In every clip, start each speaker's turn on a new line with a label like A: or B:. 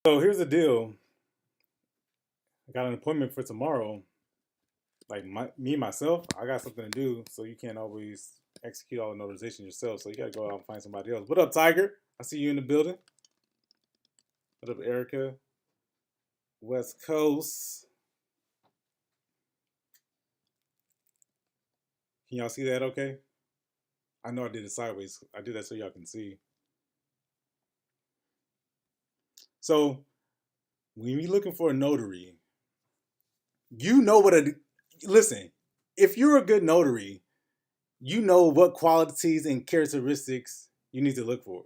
A: So here's the deal. I got an appointment for tomorrow. Like me myself, I got something to do, so you can't always execute all the notarization yourself. So you gotta go out and find somebody else. What up, Tiger? I see you in the building. What up, Erica? West Coast. Can y'all see that okay? I know I did it sideways. I did that so y'all can see. So when you're looking for a notary, you know what a listen. If you're a good notary, you know what qualities and characteristics you need to look for.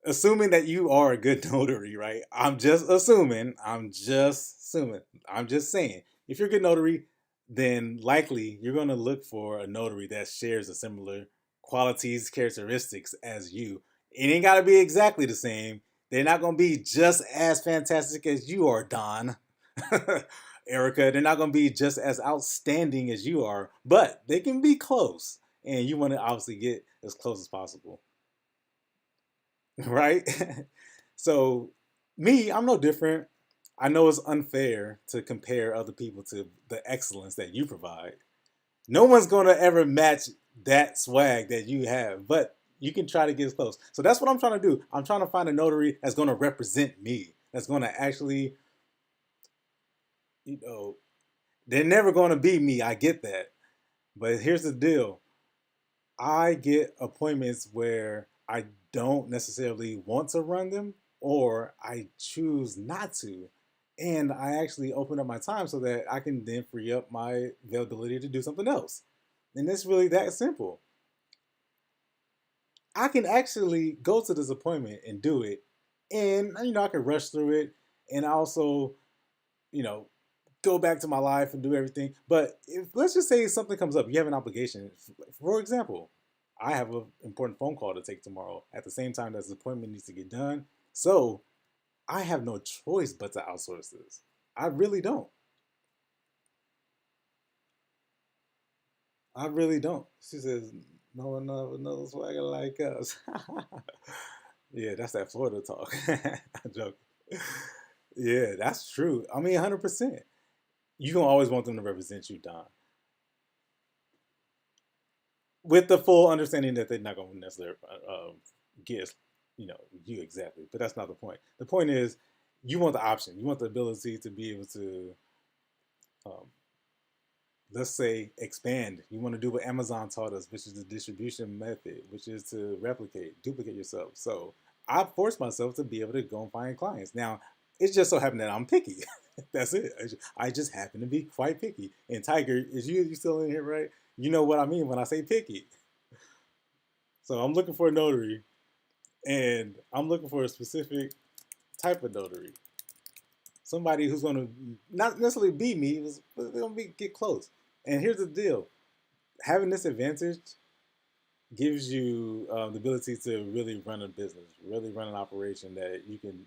A: Assuming that you are a good notary, right? I'm just assuming. I'm just saying. If you're a good notary, then likely you're going to look for a notary that shares a similar qualities, characteristics as you. It ain't got to be exactly the same. They're not going to be just as fantastic as you are, Don. Erica, they're not going to be just as outstanding as you are, but they can be close. And you want to obviously get as close as possible. Right? So, me, I'm no different. I know it's unfair to compare other people to the excellence that you provide. No one's going to ever match that swag that you have, but you can try to get as close. So, that's what I'm trying to do. I'm trying to find a notary that's going to represent me, that's going to actually, you know, they're never going to be me. I get that. But here's the deal, I get appointments where I don't necessarily want to run them or I choose not to. And I actually open up my time so that I can then free up my availability to do something else. And it's really that simple. I can actually go to this appointment and do it. And, I can rush through it and also, you know, go back to my life and do everything. But if let's just say something comes up, you have an obligation. For example, I have an important phone call to take tomorrow at the same time that this appointment needs to get done. So I have no choice but to outsource this. I really don't. I really don't. She says, no one ever knows swagger like us. Yeah, that's that Florida talk. I'm joking. Yeah, that's true. I mean, 100%. You can always want them to represent you, Don, with the full understanding that they're not going to necessarily get you exactly. But that's not the point. The point is, you want the option. You want the ability to be able to, um, let's say, expand. You want to do what Amazon taught us, which is the distribution method, which is to replicate, duplicate yourself. So I force myself to be able to go and find clients. Now, it's just so happened that I'm picky. That's it. I just happen to be quite picky. And Tiger, is you still in here, right? You know what I mean when I say picky. So I'm looking for a notary, and I'm looking for a specific type of notary. Somebody who's going to not necessarily be me, but they're going to get close. And here's the deal: having this advantage gives you the ability to really run a business, really run an operation that you can,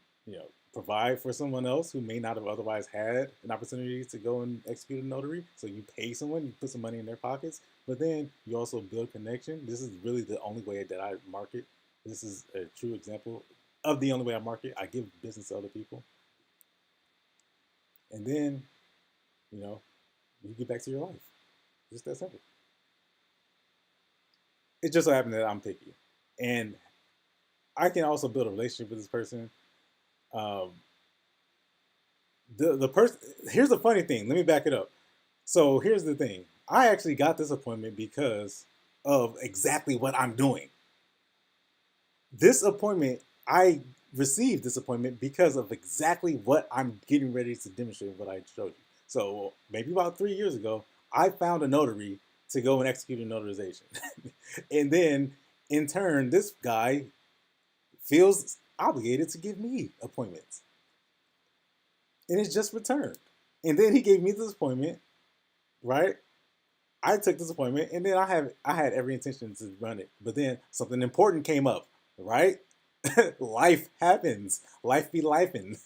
A: provide for someone else who may not have otherwise had an opportunity to go and execute a notary. So you pay someone, you put some money in their pockets, but then you also build connection. This is really the only way that I market. This is a true example of the only way I market. I give business to other people, and then, you know, you get back to your life. Just that simple. It just so happened that I'm picky, and I can also build a relationship with this person. Um, the person here's the funny thing. Let me back it up. So here's the thing. I actually got this appointment because of exactly what I'm doing. This appointment, I received this appointment because of exactly what I'm getting ready to demonstrate what I showed you. So maybe about 3 years ago, I found a notary to go and execute a notarization. And then in turn, this guy feels obligated to give me appointments. And it's just returned. And then he gave me this appointment, right? I took this appointment, and then I had every intention to run it. But then something important came up, right? Life happens. Life be lifing.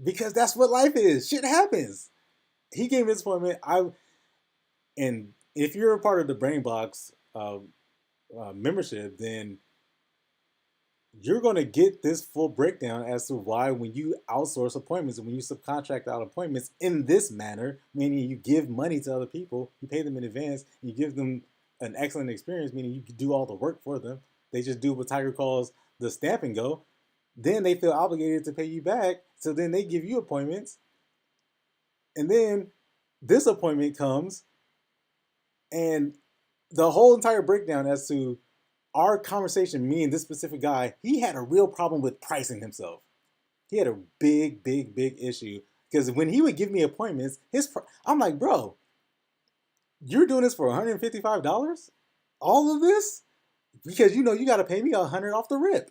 A: Because that's what life is. Shit happens. He gave me this appointment. And if you're a part of the BrainBox membership, then you're going to get this full breakdown as to why when you outsource appointments and when you subcontract out appointments in this manner, meaning you give money to other people, you pay them in advance, you give them an excellent experience, meaning you do all the work for them. They just do what Tiger calls the stamp and go. Then they feel obligated to pay you back. So then they give you appointments. And then this appointment comes and the whole entire breakdown as to our conversation, me and this specific guy, he had a real problem with pricing himself. He had a big issue because when he would give me appointments, I'm like, bro, you're doing this for $155? All of this? Because you know you got to pay me $100 off the rip.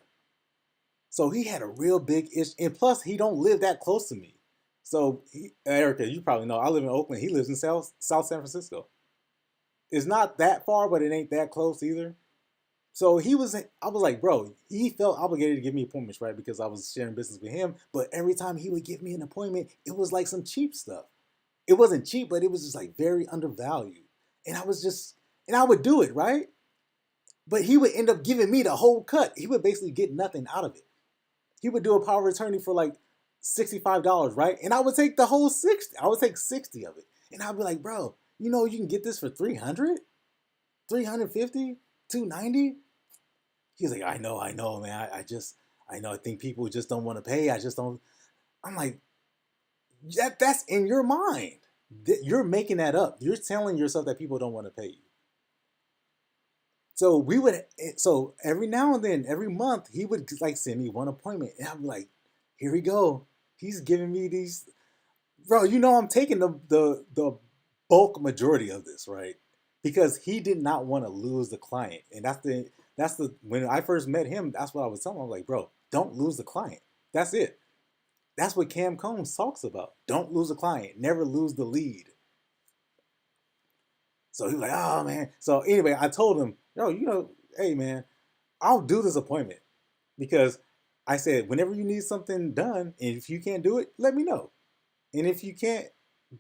A: So he had a real big issue, and plus he don't live that close to me. So Erica, you probably know I live in Oakland. He lives in South San Francisco. It's not that far, but it ain't that close either. So I was like, bro, he felt obligated to give me appointments, right? Because I was sharing business with him. But every time he would give me an appointment, it was like some cheap stuff. It wasn't cheap, but it was just like very undervalued. And I would do it, right? But he would end up giving me the whole cut. He would basically get nothing out of it. He would do a power of attorney for like $65, right? And I would take the whole 60. I would take 60 of it. And I'd be like, bro, you know you can get this for 300, 350, 290. He's like, I know, man. I know. I think people just don't want to pay. I just don't. I'm like, that's in your mind. You're making that up. You're telling yourself that people don't want to pay you. So every now and then, every month, he would like send me one appointment, and I'd be like, here we go. He's giving me these, bro. You know, I'm taking the bulk majority of this, right? Because he did not want to lose the client, and that's the when I first met him, that's what I was telling him. I was like, bro, don't lose the client. That's it. That's what Cam Combs talks about. Don't lose a client. Never lose the lead. So he was like, oh man. So anyway, I told him, yo, you know, hey man, I'll do this appointment because I said, whenever you need something done, and if you can't do it, let me know. And if you can't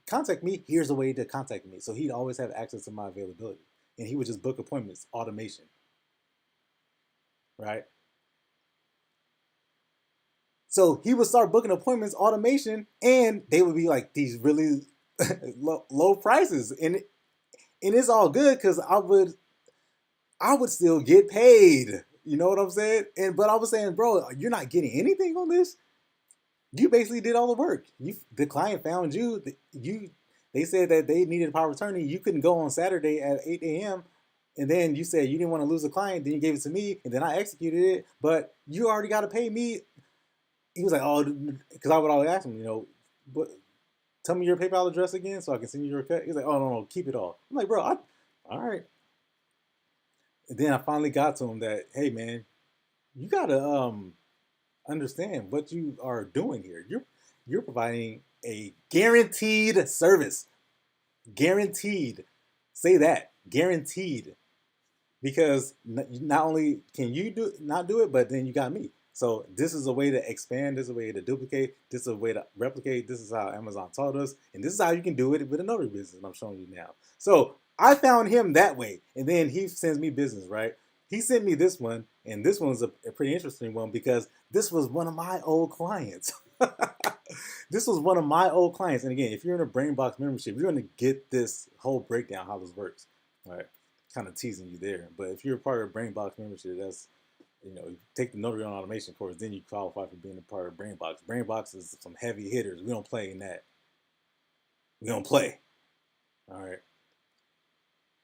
A: contact me, here's a way to contact me. So he'd always have access to my availability. And he would just book appointments, automation. Right? So he would start booking appointments, automation, and they would be like these really low prices. And it's all good because I would still get paid. You know what I'm saying? But I was saying, bro, you're not getting anything on this. You basically did all the work. The client found you. They said that they needed a power of attorney. You couldn't go on Saturday at 8 a.m. And then you said you didn't want to lose a client. Then you gave it to me, and then I executed it. But you already got to pay me. He was like, oh, because I would always ask him, you know, but tell me your PayPal address again so I can send you your cut. He's like, oh no, keep it all. I'm like, bro, all right. And then I finally got to him that, hey man, you gotta understand what you are doing here. You're providing a guaranteed service. Guaranteed. Say that. Guaranteed. Because not only can you not do it, but then you got me. So this is a way to expand. This is a way to duplicate. This is a way to replicate. This is how Amazon taught us. And this is how you can do it with a notary business. I'm showing you now. So I found him that way. And then he sends me business, right? He sent me this one. And this one's a pretty interesting one because this was one of my old clients. This was one of my old clients. And again, if you're in a BrainBox membership, you're going to get this whole breakdown, how this works. All right. Kind of teasing you there. But if you're a part of BrainBox membership, that's, you know, you take the Notary on Automation course, then you qualify for being a part of BrainBox. BrainBox is some heavy hitters. We don't play in that. We don't play. All right.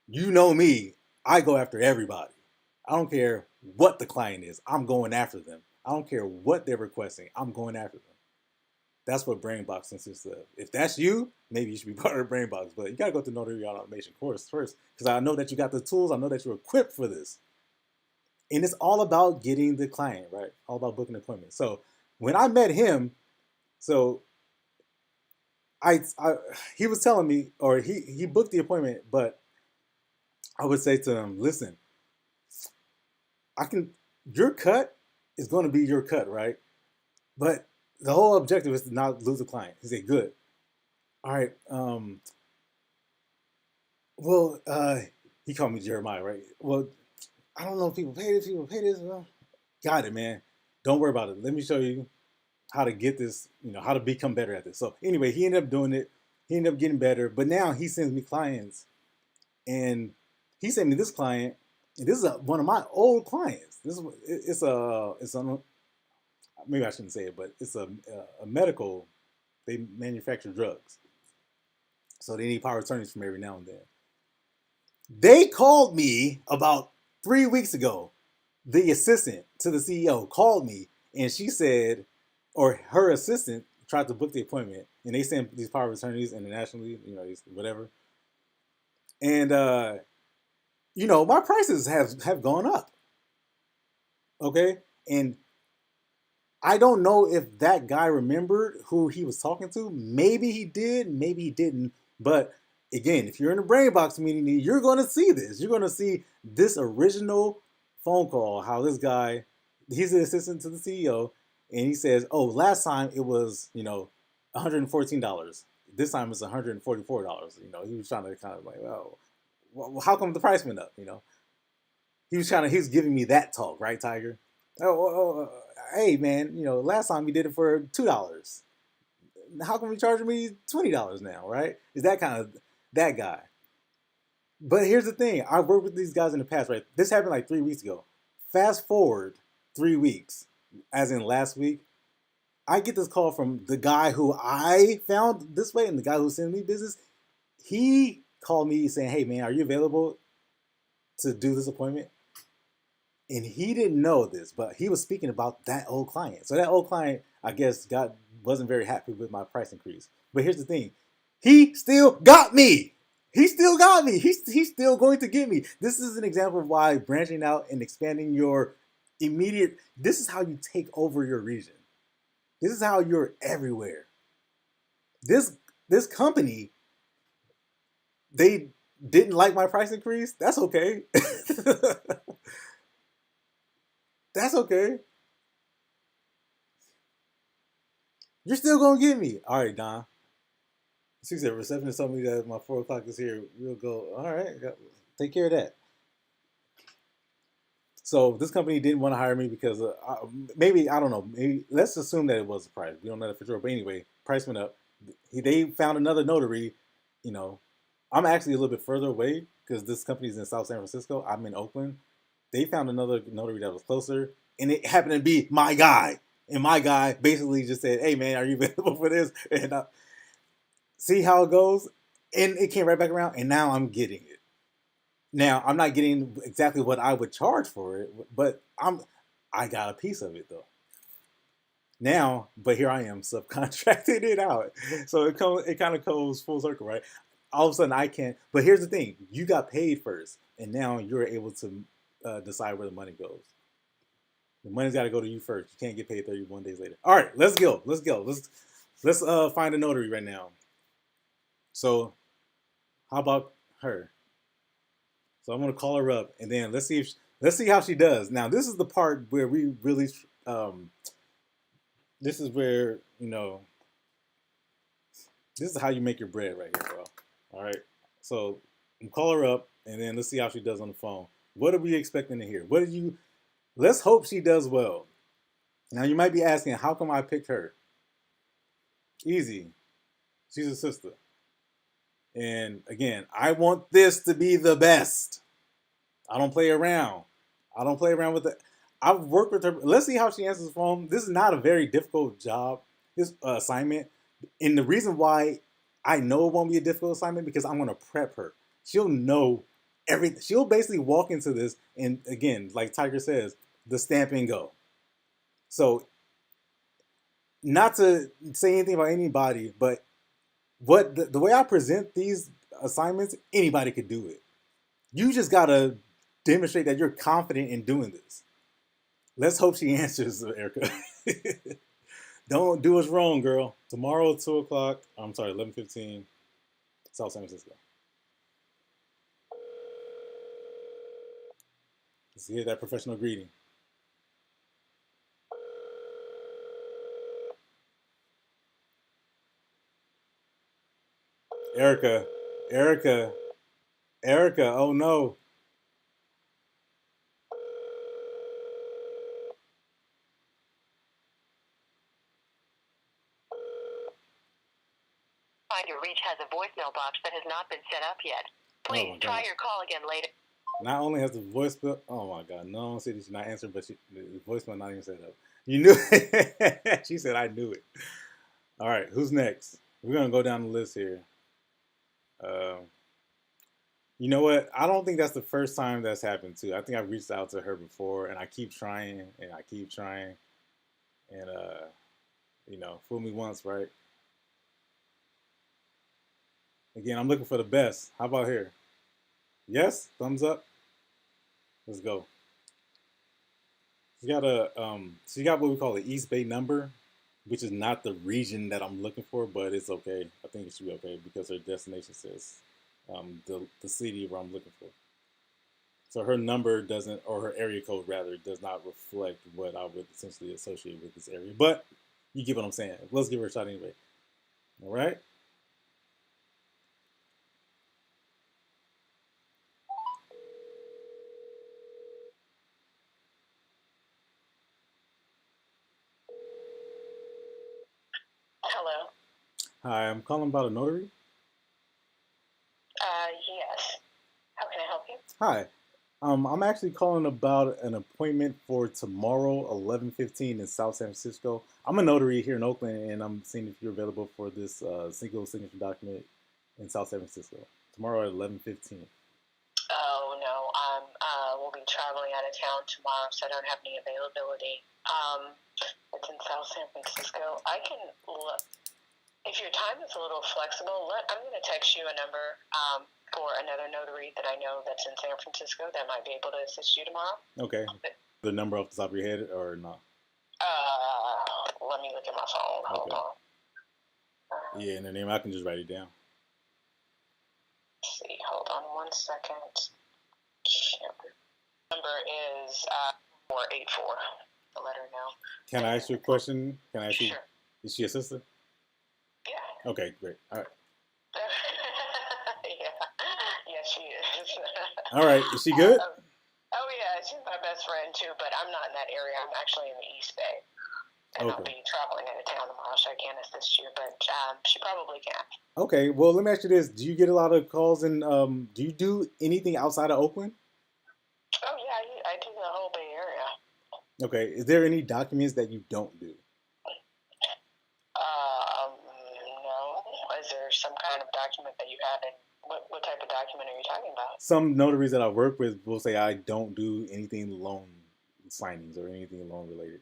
A: You know me. I go after everybody. I don't care what the client is. I'm going after them. I don't care what they're requesting. I'm going after them. That's what BrainBox consists of. If that's you, maybe you should be part of BrainBox. But you got to go to the Notary Automation course first because I know that you got the tools. I know that you're equipped for this. And it's all about getting the client, right? All about booking an appointment. So when I met him, so he was telling me, or he booked the appointment, but I would say to him, listen, your cut is going to be your cut, right? But the whole objective is to not lose a client. He said, good. All right. He called me Jeremiah, right? Well, I don't know if people pay this. Got it, man. Don't worry about it. Let me show you how to get this, how to become better at this. So anyway, he ended up doing it. He ended up getting better. But now he sends me clients, and he sent me this client. And this is one of my old clients. This is it's a maybe I shouldn't say it, but it's a medical. They manufacture drugs, so they need power attorneys from every now and then. They called me about 3 weeks ago. The assistant to the CEO called me, and she said, or her assistant tried to book the appointment, and they sent these power of attorneys internationally, whatever. And my prices have gone up. Okay, and I don't know if that guy remembered who he was talking to. Maybe he did, maybe he didn't. But again, if you're in the BrainBox community, you're going to see this. You're going to see this original phone call, how this guy, he's the assistant to the CEO, and he says, oh, last time it was, $114. This time it's $144. He was trying to kind of like, well, how come the price went up? He was giving me that talk, right, Tiger? Hey man, last time we did it for $2. How come we charging me $20 now, right? Is that kind of that guy? But here's the thing: I've worked with these guys in the past, right? This happened like 3 weeks ago. Fast forward 3 weeks, as in last week, I get this call from the guy who I found this way and the guy who sent me business. He called me saying, "Hey man, are you available to do this appointment?" And he didn't know this, but he was speaking about that old client. So that old client, I guess, wasn't very happy with my price increase. But here's the thing. He still got me. He still got me. He's still going to get me. This is an example of why branching out and expanding your this is how you take over your region. This is how you're everywhere. This company, they didn't like my price increase. That's okay. That's okay. You're still gonna get me. All right, Don. She said, receptionist told me that my 4 o'clock is here. We'll go. All right, take care of that. So this company didn't want to hire me because maybe, I don't know. Maybe let's assume that it was the price. We don't know that for sure. But anyway, price went up. They found another notary. I'm actually a little bit further away because this company is in South San Francisco. I'm in Oakland. They found another notary that was closer, and it happened to be my guy. And my guy basically just said, "Hey man, are you available for this?" And see how it goes. And it came right back around, and now I'm getting it. Now I'm not getting exactly what I would charge for it, but I got a piece of it though. Now, but here I am subcontracting it out. So it kind of goes full circle, right? All of a sudden I can't. But here's the thing: you got paid first, and now you're able to decide where the money goes. The money's got to go to you first. You can't get paid 31 days later. All right, let's go. Let's find a notary right now. So, how about her? So I'm gonna call her up, and then let's see how she does. Now, this is the part where we really, this is where this is how you make your bread right here, bro. All right. So call her up, and then let's see how she does on the phone. What are we expecting to hear? Let's hope she does well. Now you might be asking, how come I picked her? Easy. She's a sister. And again, I want this to be the best. I don't play around. I don't play around with it. I've worked with her. Let's see how she answers the phone. This is not a very difficult job, this assignment. And the reason why I know it won't be a difficult assignment because I'm going to prep her. She'll know everything. She'll basically walk into this. And again, like Tiger says, the stamp and go. So not to say anything about anybody, but the way I present these assignments, anybody could do it. You just got to demonstrate that you're confident in doing this. Let's hope she answers, Erica. Don't do us wrong, girl. Tomorrow, 2 o'clock. I'm sorry, 11:15, South San Francisco. Let's hear that professional greeting. Erica, Erica, Erica. Oh no.
B: trying to reach has a voicemail box that has not been set up yet. Please try your call again later.
A: Not only has the voicemail, oh my God, no, see, she's not answering, but the voicemail not even set up. You knew it. She said, I knew it. All right, who's next? We're going to go down the list here. You know what? I don't think that's the first time that's happened too. I think I've reached out to her before, and I keep trying, and I keep trying, and you know, fool me once, right? Again, I'm looking for the best. How about here? Yes, thumbs up. Let's go. She got she got what we call the East Bay number, which is not the region that I'm looking for, but it's okay. I think it should be okay because her destination says the city where I'm looking for. So her number doesn't, or her area code rather, does not reflect what I would essentially associate with this area. But you get what I'm saying. Let's give her a shot anyway. All right.
B: Hello.
A: Hi, I'm calling about a notary.
B: Yes. How can I help you?
A: Hi. I'm actually calling about an appointment for tomorrow, 11:15 in South San Francisco. I'm a notary here in Oakland, and I'm seeing if you're available for this single signature document in South San Francisco tomorrow at 11:15.
B: Oh no, we'll be traveling out of town tomorrow, so I don't have any availability. It's in South San Francisco. I can look. If your time is a little flexible, I'm going to text you a number for another notary that I know that's in San Francisco that might be able to assist you tomorrow.
A: Okay. The number off the top of your head or not?
B: Let me look at my phone. Hold on.
A: Yeah, and the name, I can just write it down.
B: Let's see. Hold on 1 second. Number is 484. I'll let her know.
A: Can I ask you a question? Can I ask you?
B: Sure.
A: Is she a sister?
B: Yeah.
A: Okay, great. All right.
B: Yeah. Yes, she is.
A: All right. Is she good?
B: Oh, yeah. She's my best friend, too, but I'm not in that area. I'm actually in the East Bay. And I'll be traveling out of town tomorrow, so I can't assist you, but she probably can.
A: Okay. Well, let me ask you this. Do you get a lot of calls and do you do anything outside of Oakland?
B: Oh, yeah. I do the whole Bay Area.
A: Okay. Is there any documents that you don't do?
B: No. Is there some kind of document that you have in? What type of document are you talking about?
A: Some notaries that I work with will say I don't do anything loan signings or anything loan related.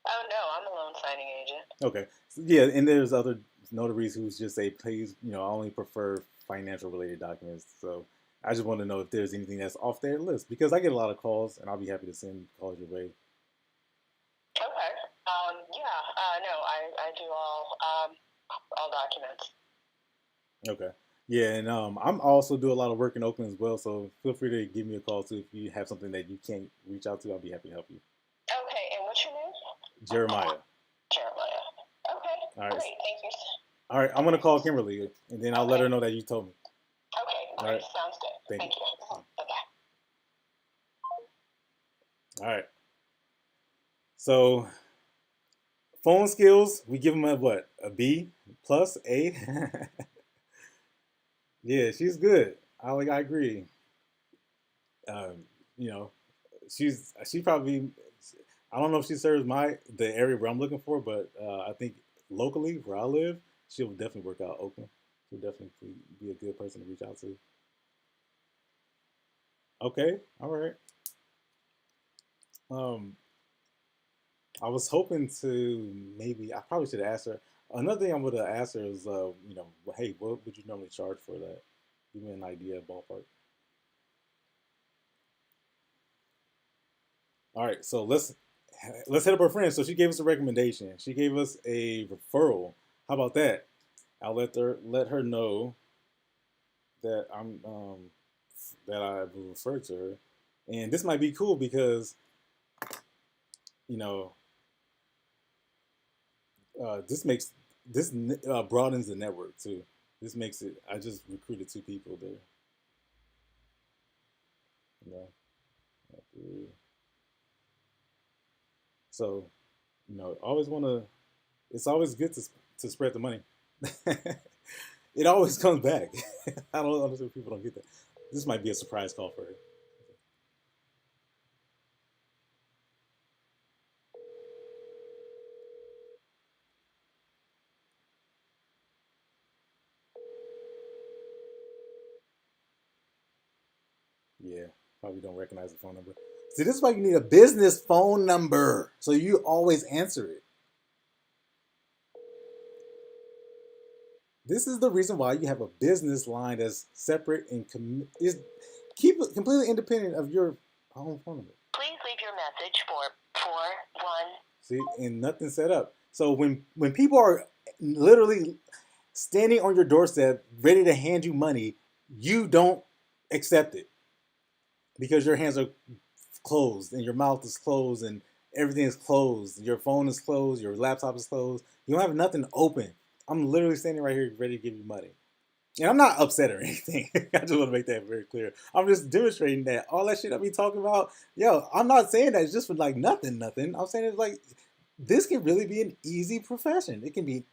B: Oh, no. I'm a loan signing agent.
A: Okay. So, yeah, and there's other notaries who just say, please, you know, I only prefer financial related documents. So I just want to know if there's anything that's off their list because I get a lot of calls and I'll be happy to send calls your way.
B: Okay. No, I do all documents.
A: Okay. Yeah, and I'm also do a lot of work in Oakland as well, so feel free to give me a call too if you have something that you can't reach out to. I'll be happy to help you.
B: Okay, and what's your name?
A: Jeremiah.
B: Jeremiah. Okay. All right. Great. Thank you.
A: All right, I'm gonna call Kimberly, and then I'll let her know that you told me.
B: Okay. All right. Sounds good. Thank you. Bye bye.
A: All right. So, phone skills, we give them a what? A B plus A. Yeah, she's good. I agree. You know, she probably. I don't know if she serves the area where I'm looking for, but I think locally where I live, she'll definitely work out Oakland. She'll definitely be a good person to reach out to. Okay, all right. I was hoping to I probably should have asked her. Another thing I would have asked her is, you know, hey, what would you normally charge for that? Give me an idea, ballpark. All right, so let's hit up her friend. So she gave us a recommendation. She gave us a referral. How about that? I'll let her know that that I referred to her, and this might be cool because you know this broadens the network too. This makes it. I just recruited 2 people there. You know, so always want to. It's always good to spread the money. It always comes back. I don't understand people don't get that. This might be a surprise call for her. Yeah, probably don't recognize the phone number. See, this is why you need a business phone number so you always answer it. This is the reason why you have a business line that's separate and is keep it completely independent of your home phone number.
B: Please leave your message for 41.
A: See, and nothing set up. So when people are literally standing on your doorstep, ready to hand you money, you don't accept it because your hands are closed and your mouth is closed and everything is closed. Your phone is closed. Your laptop is closed. You don't have nothing open. I'm literally standing right here ready to give you money. And I'm not upset or anything. I just want to make that very clear. I'm just demonstrating that all that shit I be talking about, yo, I'm not saying that it's just for like nothing. I'm saying it's like this can really be an easy profession. It can be an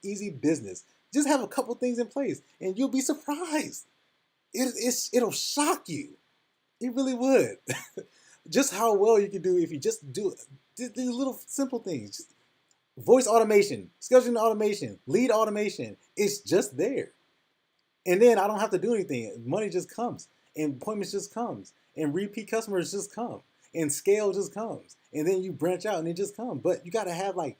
A: easy business. Just have a couple things in place and you'll be surprised. It'll shock you. It really would. Just how well you can do if you just do these little simple things. Just voice automation, scheduling automation, lead automation. It's just there. And then I don't have to do anything. Money just comes. And appointments just comes. And repeat customers just come. And scale just comes. And then you branch out and it just comes. But you gotta have like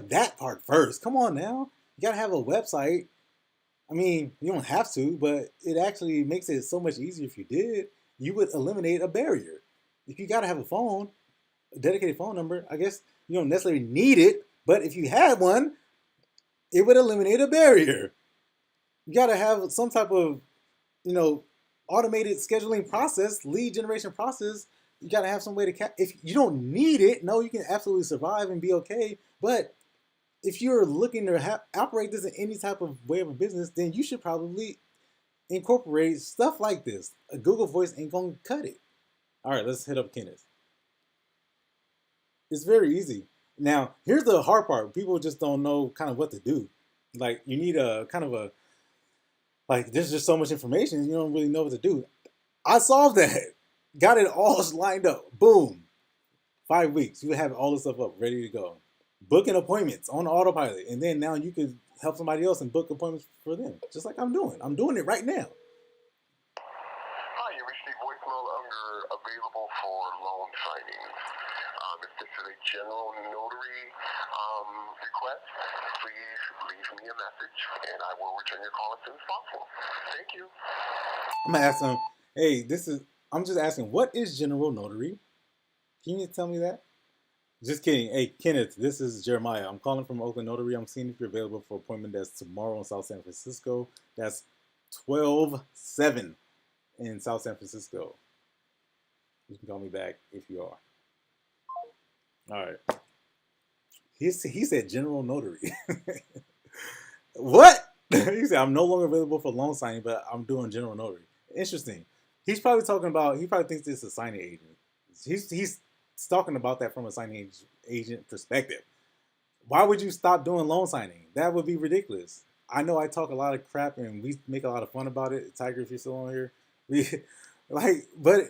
A: that part first. Come on now. You gotta have a website. I mean, you don't have to, but it actually makes it so much easier if you did. You would eliminate a barrier. If you gotta have a phone, a dedicated phone number, I guess you don't necessarily need it, but if you had one, it would eliminate a barrier. You gotta have some type of, automated scheduling process, lead generation process. You gotta have some way to if you don't need it, no, you can absolutely survive and be okay. But if you're looking to operate this in any type of way of a business, then you should probably incorporate stuff like this. A Google Voice ain't gonna cut it. All right, let's hit up Kenneth. It's very easy. Now, here's the hard part. People just don't know kind of what to do. Like, you need a kind of a, like, there's just so much information, you don't really know what to do. I solved that. Got it all lined up. Boom. 5 weeks. You have all this stuff up, ready to go. Booking appointments on autopilot. And then now you can help somebody else and book appointments for them. Just like I'm doing. I'm doing it right now.
C: Hi, you received voicemail under available for loan signings. If this is a general notary request, please leave me a message and I will return your call as soon as possible. Thank you.
A: I'm gonna ask them, hey, I'm just asking, what is general notary? Can you tell me that? Just kidding. Hey, Kenneth, this is Jeremiah. I'm calling from Oakland Notary. I'm seeing if you're available for an appointment that's tomorrow in South San Francisco. That's 12/7 in South San Francisco. You can call me back if you are. All right. He said general notary. What? He said, I'm no longer available for loan signing, but I'm doing general notary. Interesting. He probably thinks this is a signing agent. He's talking about that from a signing agent perspective. Why would you stop doing loan signing? That would be ridiculous. I know I talk a lot of crap and we make a lot of fun about it. Tiger, if you're still on here, but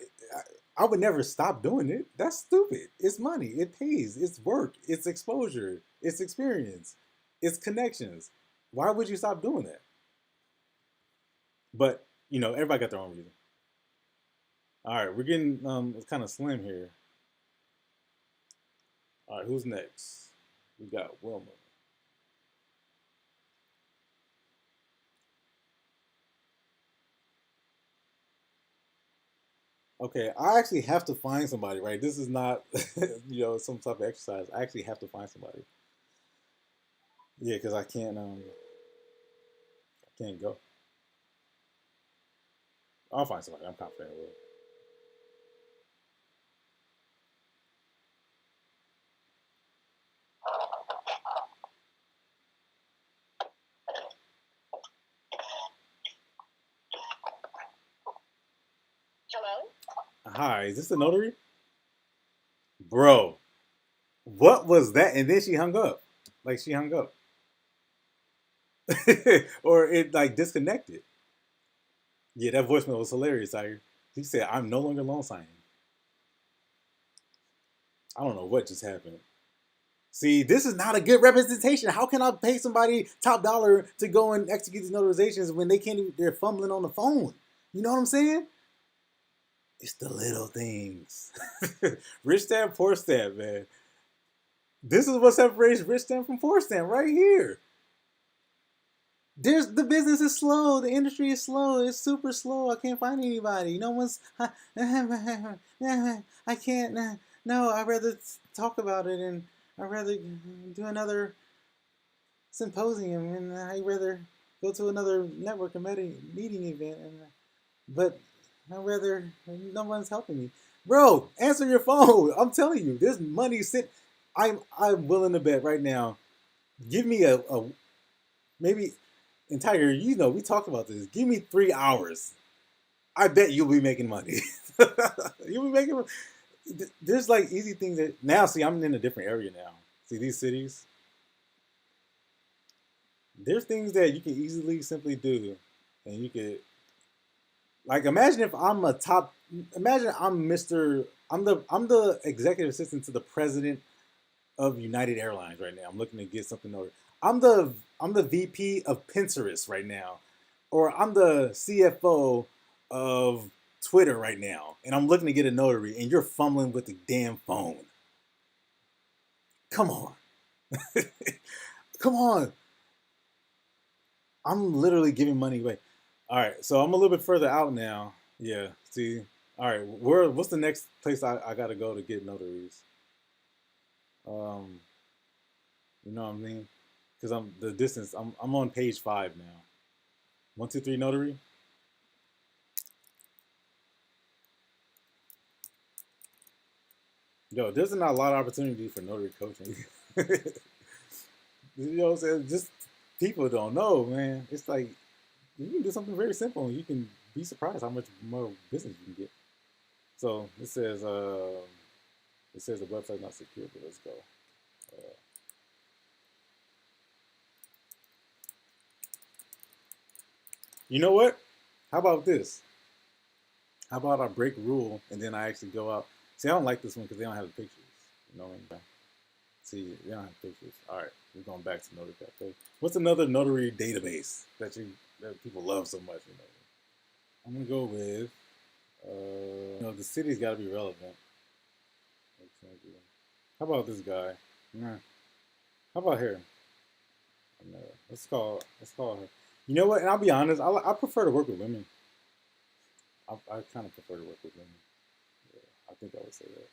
A: I would never stop doing it. That's stupid. It's money. It pays. It's work. It's exposure. It's experience. It's connections. Why would you stop doing that? But, everybody got their own reason. All right, we're getting kind of slim here. All right, who's next? We got Wilma. Okay, I actually have to find somebody, right? This is not, some type of exercise. I actually have to find somebody. Yeah, because I can't go. I'll find somebody. I'm confident with it.
B: Hello?
A: Hi, is this the notary? Bro, what was that? And then she hung up. Like, she hung up. or it like disconnected. Yeah, that voicemail was hilarious. He said, "I'm no longer loan signing." I don't know what just happened. See, this is not a good representation. How can I pay somebody top dollar to go and execute these notarizations when they can't even, they're fumbling on the phone? You know what I'm saying? It's the little things. Rich stamp, poor stamp, man. This is what separates rich stamp from poor stamp right here. The business is slow. The industry is slow. It's super slow. I can't find anybody. No one's. I can't. No, I'd rather talk about it, and I'd rather do another symposium, and I'd rather go to another network meeting event. But I'd rather no one's helping me. Bro, answer your phone. I'm telling you, there's money sit. I'm willing to bet right now. Give me a maybe. And Tiger, you know, we talked about this. Give me 3 hours. I bet you'll be making money. You'll be making money. There's like easy things that now, see, I'm in a different area now. See, these cities, there's things that you can easily simply do. And you could, like, imagine if I'm imagine I'm the executive assistant to the president of United Airlines right now. I'm looking to get something over. I'm the VP of Pinterest right now, or I'm the CFO of Twitter right now, and I'm looking to get a notary, and you're fumbling with the damn phone. Come on, come on. I'm literally giving money away. All right, so I'm a little bit further out now. Yeah, see. All right, what's the next place I got to go to get notaries? You know what I mean? Because I'm on page 5 now. 1, 2, 3 notary. Yo, there's not a lot of opportunity for notary coaching. You know what I'm saying? Just people don't know, man. It's like you can do something very simple and you can be surprised how much more business you can get. So it says the website's not secure, but let's go. You know what? How about this? How about I break rule and then I actually go out? See, I don't like this one because they don't have the pictures. You know what I mean? See, they don't have pictures. All right, we're going back to Notary Cafe. What's another notary database that people love so much? You know, I'm gonna go with. The city's got to be relevant. How about this guy? Nah. How about her? No. Let's call her. You know what? And I'll be honest. I prefer to work with women. I kind of prefer to work with women. Yeah, I think I would say that.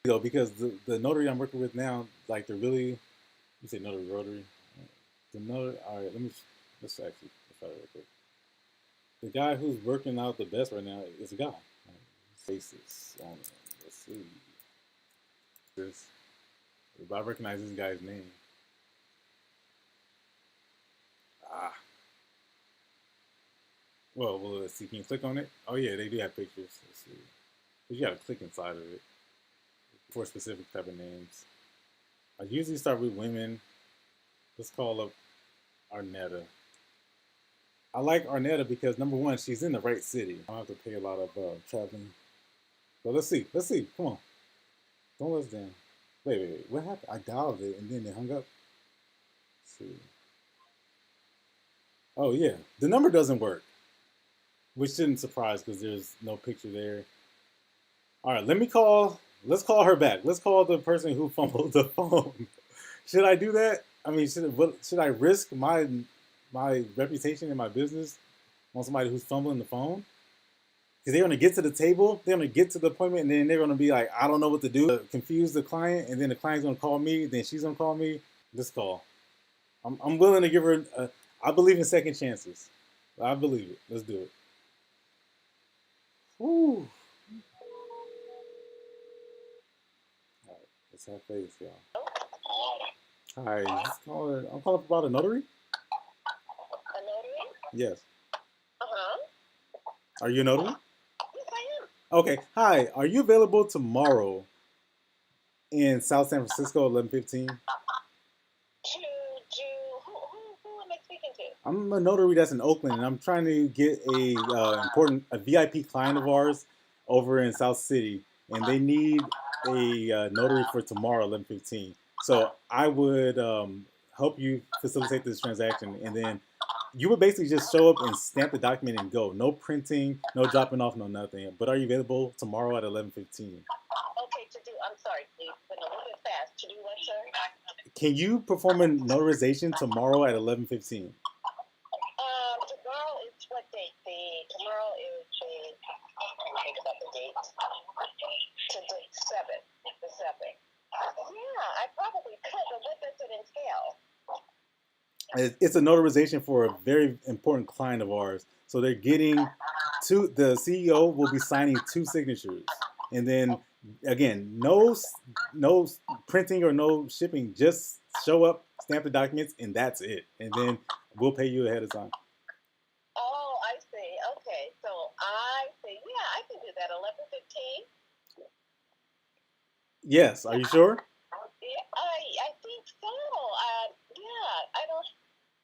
A: You know, because the notary I'm working with now, like they're really, you say notary rotary. The notary. All right, let's actually try it real quick. The guy who's working out the best right now is a guy. Faces on him. Let's see. If I recognize this guy's name. Well, let's see. Can you click on it? Oh yeah, they do have pictures. Let's see. But you gotta click inside of it for specific type of names. I usually start with women. Let's call up Arnetta. I like Arnetta because number one, she's in the right city. I don't have to pay a lot of traveling. But let's see. Come on. Don't let us down. Wait. What happened? I dialed it and then it hung up. Let's see. Oh yeah, the number doesn't work, which didn't surprise because there's no picture there. All right, let's call her back. Let's call the person who fumbled the phone. Should I do that? I mean, should I risk my reputation and my business on somebody who's fumbling the phone? Because they're going to get to the table, they're going to get to the appointment, and then they're going to be like, I don't know what to do. Confuse the client, and then the client's going to call me, then she's going to call me. Let's call. I'm willing to give her, I believe in second chances. I believe it. Let's do it. Woo. All right, let's have faith, y'all. Hi, I'm calling about a notary.
B: A notary?
A: Yes.
B: Uh-huh.
A: Are you a notary?
B: Yes, I am.
A: Okay. Hi. Are you available tomorrow in South San Francisco, 11:15?
B: Who am I speaking
A: I'm a notary that's in Oakland, and I'm trying to get a VIP client of ours over in South City, and they need a notary for tomorrow, 11:15. So I would help you facilitate this transaction, and then you would basically just show up and stamp the document and go. No printing, no dropping off, no nothing. But are you available tomorrow at 11:15?
B: Okay, I'm sorry, please, but a little bit fast. To do what, sir?
A: Can you perform a notarization tomorrow at 11:15?
B: Tomorrow is what date? Tomorrow is think about the date. Today, 7th. The 7th. Yeah, I probably could, but what does it entail?
A: It's a notarization for a very important client of ours. So they're getting the CEO will be signing 2 signatures. And then again, no printing or no shipping, just show up, stamp the documents, and that's it. And then we'll pay you ahead of time.
B: Oh, I see. Okay, so I see. Yeah, I can do that. 11:15.
A: Yes. Are you sure?
B: Yeah, I think so. Yeah, I don't.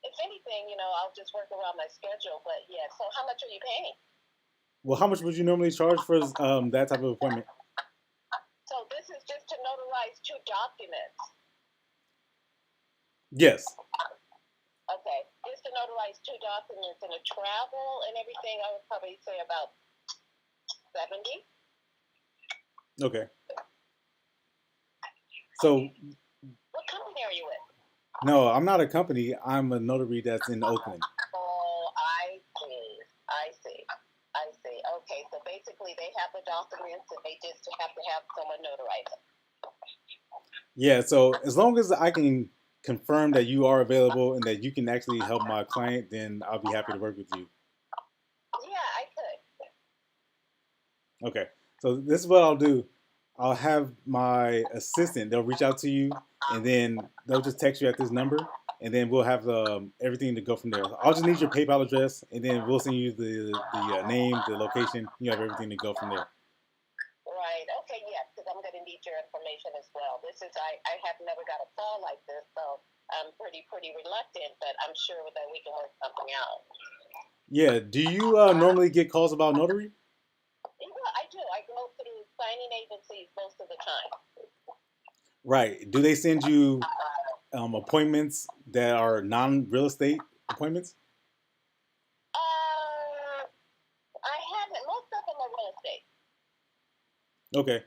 B: If anything, I'll just work around my schedule. But yeah. So how much are you paying?
A: Well, how much would you normally charge for that type of appointment?
B: So this is just to notarize 2 documents.
A: Yes.
B: Okay, just to notarize 2 documents and a travel and everything, I would probably say about 70.
A: Okay. So.
B: What company are you with?
A: No, I'm not a company. I'm a notary that's in Oakland.
B: Oh, I see. I see. I see. Okay, so basically they have the documents and they just have to have someone notarize them.
A: Yeah, so as long as I can confirm that you are available and that you can actually help my client, then I'll be happy to work with you.
B: Yeah, I could.
A: Okay, so this is what I'll do. I'll have my assistant, they'll reach out to you, and then they'll just text you at this number, and then we'll have everything to go from there. I'll just need your PayPal address, and then we'll send you the name, the location. You have everything to go from there.
B: Right. Okay. Yes, because I'm going to need your information as well. I have never got a call like this, so I'm pretty reluctant, but I'm sure that we can work something out.
A: Yeah. Do you normally get calls about notary?
B: Yeah, I do. I go through signing agencies most of the time.
A: Right. Do they send you appointments that are non-real estate appointments?
B: I haven't. Most of them are real estate.
A: Okay.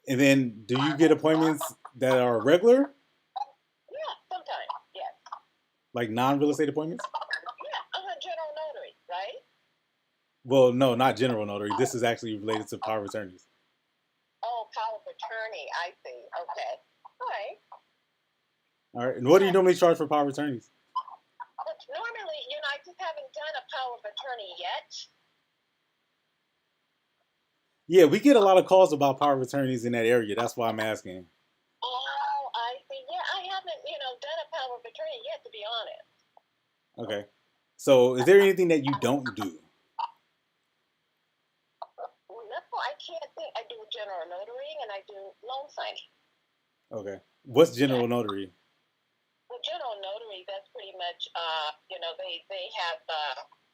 A: And then do you get appointments that are regular?
B: Yeah, sometimes, yes.
A: Like non-real estate appointments?
B: Yeah, I'm a general notary, right?
A: Well, no, not general notary. This is actually related to power of attorneys.
B: Oh, power of attorney. I see. Okay. All right.
A: All right. And what do you normally charge for power of attorneys?
B: But normally, I just haven't done a power of attorney yet.
A: Yeah, we get a lot of calls about power of attorneys in that area. That's why I'm asking.
B: Oh, I see. Yeah, I haven't, done a power of attorney yet, to be honest.
A: Okay. So is there anything that you don't do?
B: No, I can't think. I do general notary and I do loan signing.
A: Okay. What's general notary?
B: Well, general notary, that's pretty much, they have,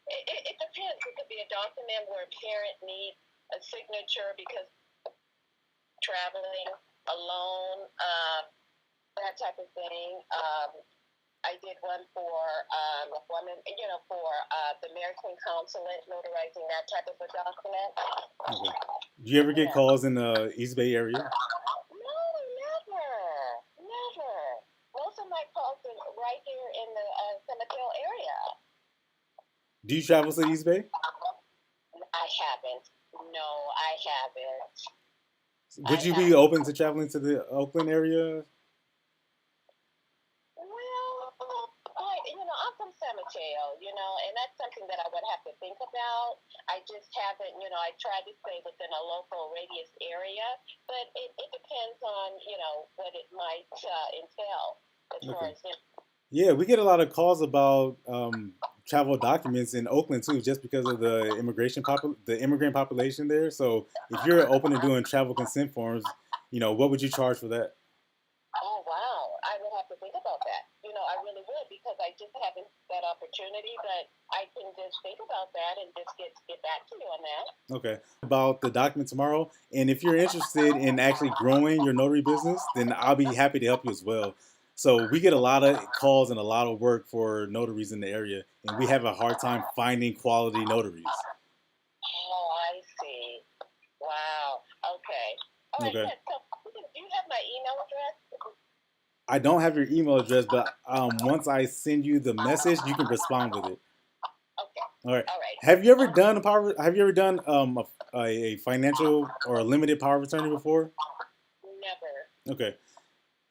B: it depends. It could be a document where a parent needs a signature because traveling, a loan, that type of thing. I did one for a woman, for the American consulate, notarizing that type of a document.
A: Okay. Do you ever get calls in the East Bay area?
B: No, never. Most of my calls are right here in the San Mateo area.
A: Do you travel to the East Bay?
B: I haven't. No, I haven't.
A: Would you be open to traveling to the Oakland area?
B: Well, I'm from San Mateo, and that's something that I would have to think about. I just haven't, I try to stay within a local radius area, but it depends on, what it might entail as far as.
A: Yeah, we get a lot of calls about travel documents in Oakland too, just because of the immigrant population there. So if you're open to doing travel consent forms, what would you charge for that?
B: Oh wow, I would have to think about that. I I really would, because I just haven't that opportunity. But I can just think about that and just get back to you on that.
A: Okay. About the document tomorrow. And if you're interested in actually growing your notary business, then I'll be happy to help you as well. So we get a lot of calls and a lot of work for notaries in the area, and we have a hard time finding quality notaries.
B: Oh, I see. Wow. Okay. All right.
A: Okay.
B: Good. So, do you have my email address?
A: I don't have your email address, but once I send you the message, you can respond with it.
B: Okay.
A: All right.
B: All right.
A: Have you ever done a power? Have you ever done a financial or a limited power of attorney before?
B: Never.
A: Okay.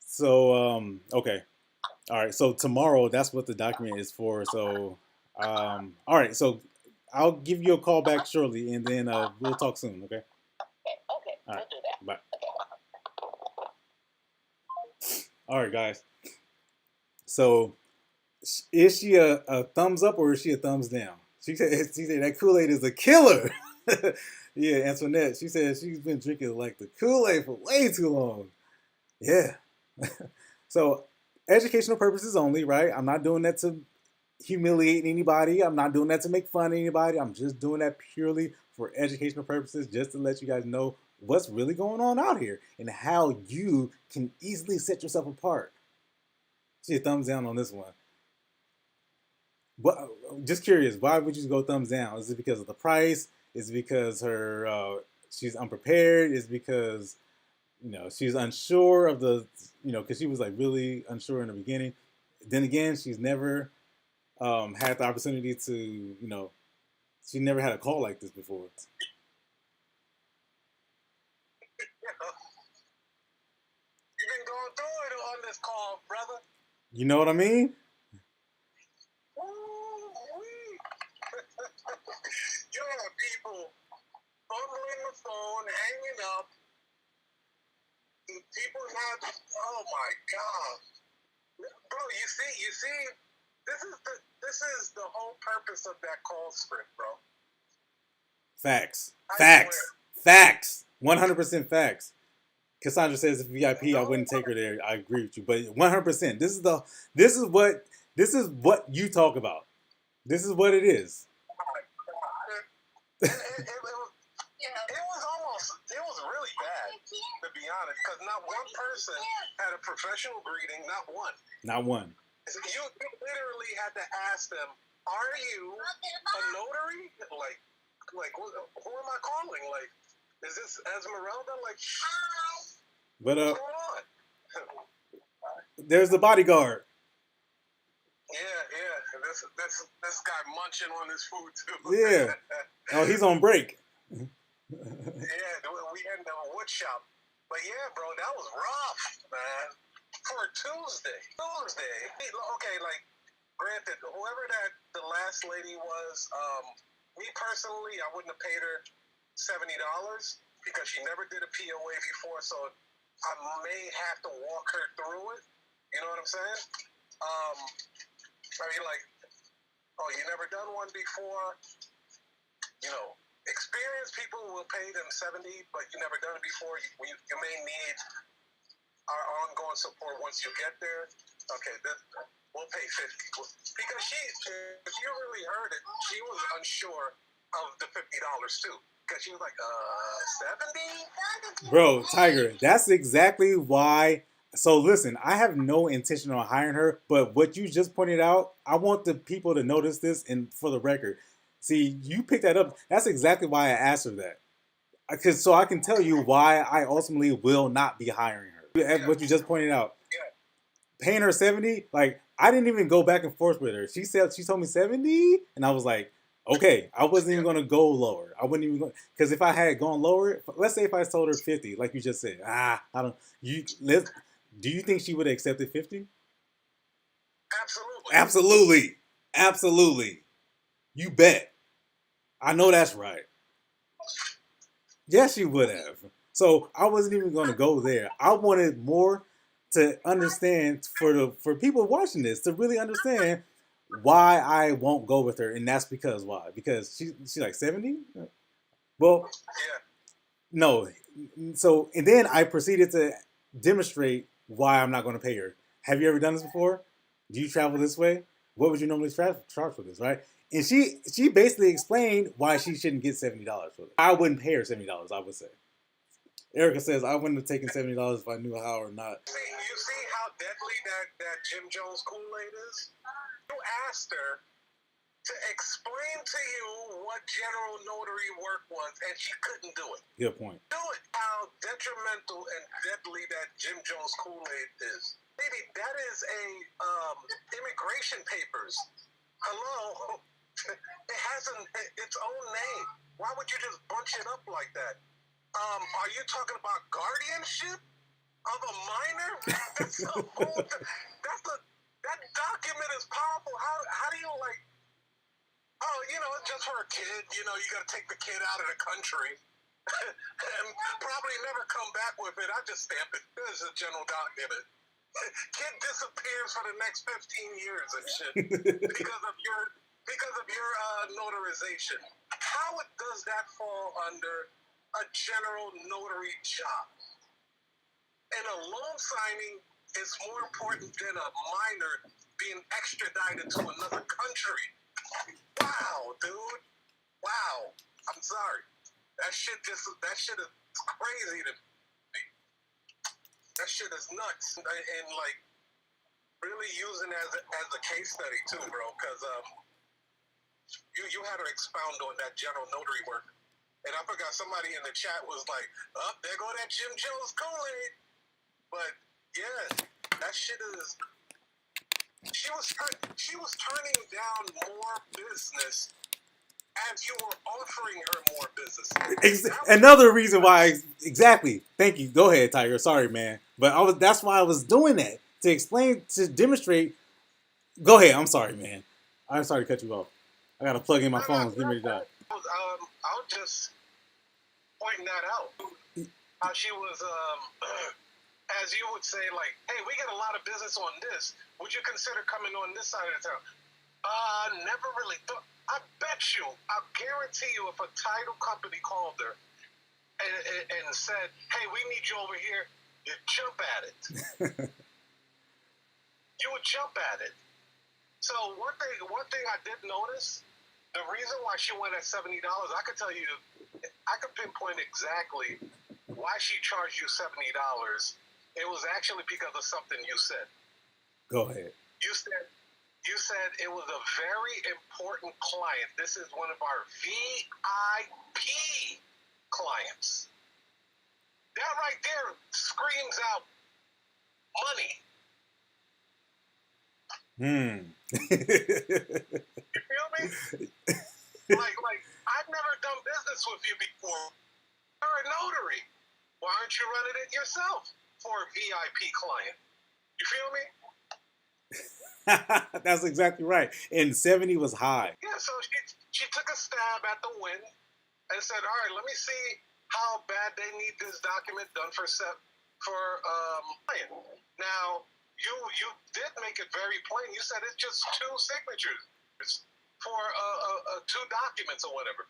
A: So okay. All right. So tomorrow, that's what the document is for. So all right. So I'll give you a call back shortly, and then we'll talk soon. Okay.
B: Okay. Okay.
A: All right.
B: We'll do that.
A: Bye.
B: Okay.
A: All right, guys. So is she a thumbs up or is she a thumbs down? She said that Kool-Aid is a killer. Yeah, Antoinette. She said she's been drinking like the Kool-Aid for way too long. Yeah. So educational purposes only, right? I'm not doing that to humiliate anybody. I'm not doing that to make fun of anybody. I'm just doing that purely for educational purposes, just to let you guys know what's really going on out here and how you can easily set yourself apart. See a thumbs down on this one. What? Just curious, why would you go thumbs down? Is it because of the price? Is it because she's unprepared? Is it because she's unsure of the because she was like really unsure in the beginning. Then again, she's never had the opportunity to she never had a call like this before.
C: You've been going through it on this call, brother.
A: You know what I mean?
C: You have people fumbling the phone, hanging up. People not. Oh my God, bro! You see. This is the whole purpose of that call script, bro.
A: Facts.
C: I
A: Facts.
C: swear.
A: Facts. 100% facts. Cassandra says if VIP, I wouldn't take her there. I agree with you, but 100%. This is what you talk about. This is what it is.
C: It was really bad, to be honest, because not one person had a professional greeting, not one.
A: Not one.
C: You literally had to ask them, "Are you a notary? Like, who am I calling? Like, is this Esmeralda? Like,
A: But
C: what's going on?"
A: there's the bodyguard.
C: Yeah. This guy munching on his food too.
A: Yeah. Oh, he's on break.
C: Yeah, we had a wood shop. But yeah, bro, that was rough, man. For a Tuesday. Okay, like, granted, whoever the last lady was, me personally, I wouldn't have paid her $70 because she never did a POA before, so I may have to walk her through it. You know what I'm saying? I mean, like, oh, you never done one before? Experienced people will pay them $70, but you never done it before. You may need our ongoing support once you get there. Okay, we'll pay $50 because if you really heard it, she was unsure of the $50 too because she was like, $70?
A: Bro, Tiger, that's exactly why. So listen, I have no intention on hiring her, but what you just pointed out, I want the people to notice this, and for the record, see, you picked that up. That's exactly why I asked her that. So I can tell you why I ultimately will not be hiring her. Yeah. What you just pointed out. Yeah. Paying her 70, like, I didn't even go back and forth with her. She told me 70, and I was like, okay, I wasn't even going to go lower. I wouldn't even go, because if I had gone lower, let's say if I told her 50, like you just said, do you think she would have accepted 50? Absolutely. You bet. I know that's right. Yes, she would have. So I wasn't even going to go there. I wanted more to understand for people watching this to really understand why I won't go with her, and that's because why? Because she's like 70. Well, no. So and then I proceeded to demonstrate why I'm not going to pay her. Have you ever done this before? Do you travel this way? What would you normally charge for this, right? And she basically explained why she shouldn't get $70 for it. I wouldn't pay her $70, I would say. Erica says, I wouldn't have taken $70 if I knew how or not.
C: You see how deadly that Jim Jones Kool-Aid is? You asked her to explain to you what general notary work was, and she couldn't do it.
A: Good point.
C: Do it. How detrimental and deadly that Jim Jones Kool-Aid is. Maybe that is a immigration papers. Hello? It has its own name. Why would you just bunch it up like that? Are you talking about guardianship of a minor? That's a whole. That document is powerful. How do you like? Oh, it's just for a kid. You got to take the kid out of the country and probably never come back with it. I just stamp it. This is a general document. Kid disappears for the next 15 years and shit because of your notarization. How does that fall under a general notary job? And a loan signing is more important than a minor being extradited to another country. Wow, dude. Wow. I'm sorry. That shit is crazy to me. That shit is nuts. And like really using as a case study too, bro, because you had her expound on that general notary work. And I forgot somebody in the chat was like, oh, there go that Jim Jones Kool-Aid. But yeah, that shit is. She was turning down more business as you were offering her more business.
A: Another reason why, exactly. Thank you. Go ahead, Tiger. Sorry, man. But that's why I was doing that, to explain, to demonstrate. Go ahead. I'm sorry, man. I'm sorry to cut you off. I got to plug in my phone. Get ready to die.
C: I was just pointing that out. How she was, as you would say, like, hey, we get a lot of business on this. Would you consider coming on this side of the town? Never really thought. I bet you, I guarantee you, if a title company called her and said, hey, we need you over here, you'd jump at it. You would jump at it. So one thing I did notice, the reason why she went at $70, I could tell you, I could pinpoint exactly why she charged you $70. It was actually because of something you said.
A: Go ahead.
C: You said it was a very important client. This is one of our VIP clients. That right there screams out money. You feel me? Like I've never done business with you before. You're a notary. Why aren't you running it yourself for a VIP client? You feel me?
A: That's exactly right. And 70 was high.
C: Yeah, so she took a stab at the win and said, all right, let me see how bad they need this document done for client. Now, you did make it very plain. You said it's just 2 signatures for two documents or whatever.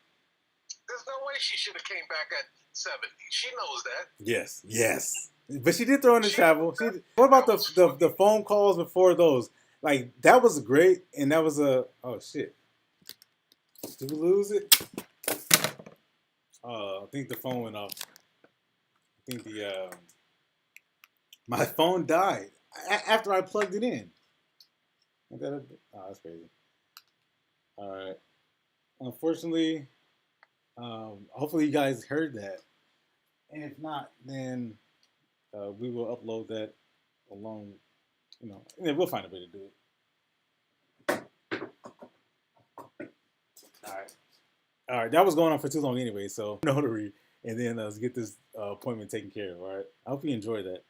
C: There's no way she should have came back at 70. She knows that.
A: Yes. But she did throw in the travel. What about the phone calls before those? Like, that was great, and that was oh, shit. Did we lose it? I think the phone went off. I think my phone died after I plugged it in. Oh, that's crazy. All right. Unfortunately, hopefully you guys heard that. And if not, then we will upload that along, and we'll find a way to do it. All right. That was going on for too long anyway, so notary, and then let's get this appointment taken care of, all right? I hope you enjoyed that.